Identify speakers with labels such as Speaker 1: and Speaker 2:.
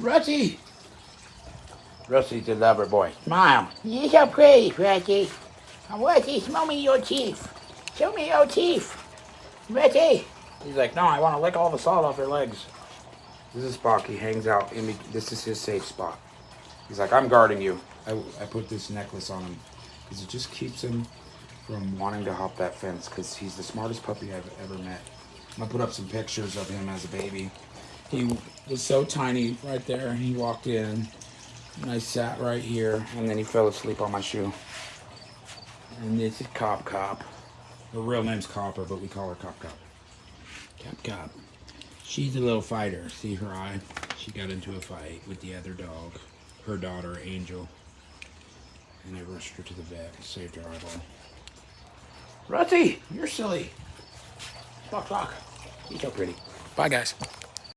Speaker 1: Rusty! Rusty's a lover boy. Smile. You're so pretty, Rusty. Rusty, show me your teeth. Show me your teeth. Rusty! He's like, no, I want to lick all the salt off your legs. This is Spock. He hangs out. This is his safe spot. He's like, I'm guarding you. I put this necklace on him because it just keeps him from wanting to hop that fence because he's the smartest puppy I've ever met. I'm going to put up some pictures of him as a baby. He was so tiny right there. He walked in and I sat right here and then he fell asleep on my shoe. And this is Cop. Her real name's Copper, but we call her Cop. Cop. She's a little fighter. See her eye? She got into a fight with the other dog, her daughter, Angel. And I rushed her to the vet and saved her eyeball. Rusty, you're silly. Spock. You're so pretty. Bye, guys.